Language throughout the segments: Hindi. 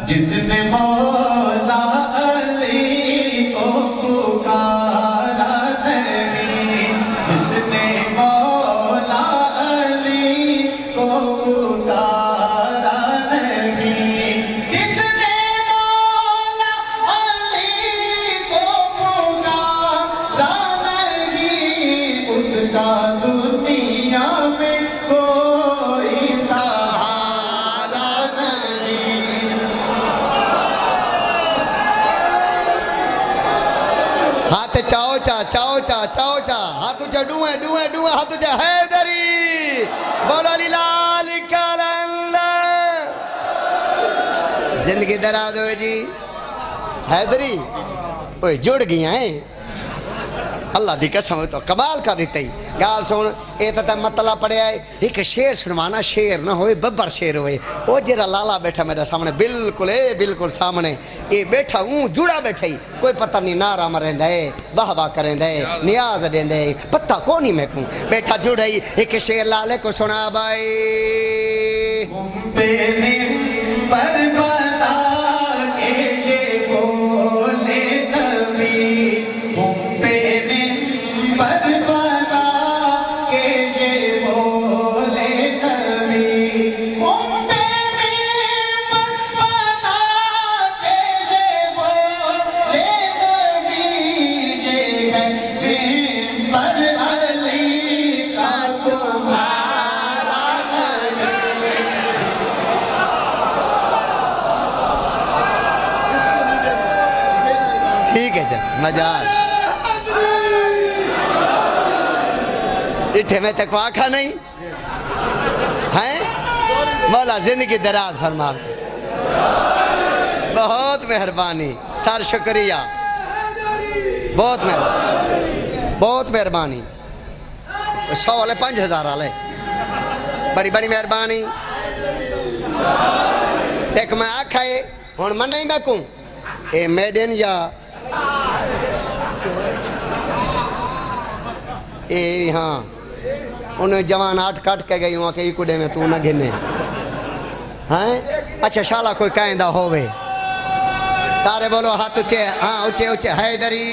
जिसने मौला अली को पुकारा नहीं, जिसने मौला अली को पुकारा नहीं, जिसने मौला अली को पुकारा नहीं, उसका दुनिया में कोई सहारा नहीं। हाथ चाओ चा चाओ चा चाओ चा हाथ ऊंचा डुए डुए डुए हाथ ऊंचा हैदरी बोलो लाल कालंदा जिंदगी दराज हो जी हैदरी ओए जुड़ गया है अल्लाह दी कसम तो कमाल कर दी गाल सुन ये तो मतला पड़िया है एक शेर सुनवाना शेर ना होए बब्बर शेर होए वो जरा लाला बैठा मेरे सामने बिल्कुल बिल्कुल सामने ये बैठा हूँ जुड़ा बैठा ही कोई पता नहीं नारा मरेंदा है वाह वाह करेंदा है नियाज देंदा है पता को नहीं मैं को बैठा जुड़ा ही एक शेर लाले को सुना भाई ठीक है सर मजाक इठे में तक आखा नहीं है मौला जिंदगी दराज फरमा बहुत मेहरबानी सर शुक्रिया बहुत मेहरबानी 100 वाले 5000 वाले बड़ी बड़ी मेहरबानी तक मैं आखा है हूँ मन नहीं मैं कहूँ ए मेडन या ए हाँ उन्हें जवान आठ काट के गई वहाँ के कुड़े में तू न गिने हैं अच्छा शाला कोई कहंदा होवे सारे बोलो हाथ ऊंचे हाँ ऊंचे ऊंचे हैदरी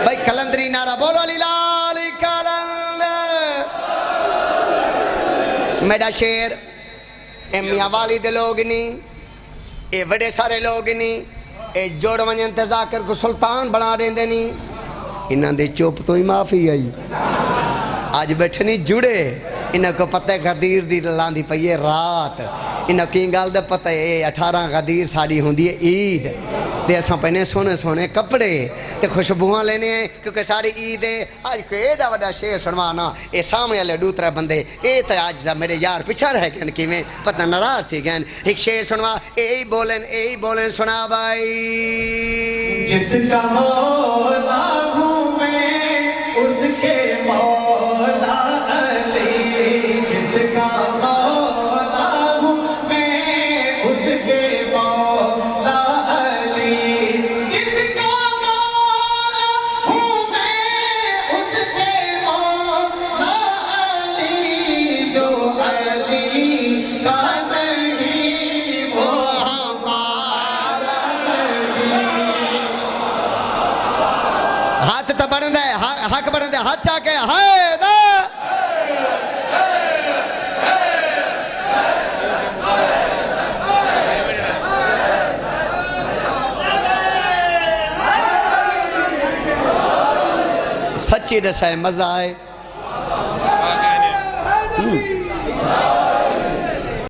भाई कलंदरी नारा बोलो लाल कलंद मेरा शेर ए मियां वाली दे लोग नहीं ए बड़े सारे लोग नहीं ए जोड़ वजन ते जाकर को सुल्तान बना देंदे नहीं इन्हां दे चुप तो ही माफी आई आज बैठे नहीं जुड़े इन्हें को पता गदीर दी लांदी पई है रात इन्हें की गल दा पता है 18 गदीर साड़ी होंदी है ईद ते असां पहने सोने सोने कपड़े ते खुशबुआं लेने क्योंकि साड़ी ईद है आज कोई एदा वड्डा शेर सुनवाना ये सामने वाले दूसरे बंदे ये तो आज मेरे यार पिछा रह गए किवें पता नाराज थी गए एक शेर सुनवा यही बोलें सुना भाई जिसका मौला हूँ मैं उसके मौला अली जिसका मौला हूँ मैं उसके मौला अली जिसका मौला हूँ मैं उसके मौला अली जो अली का नहीं वो हमारा नहीं। हाथ तो बढ़ दे हक बढ़ दे हाथ चाके हाय दा सच्ची दसा मजा आए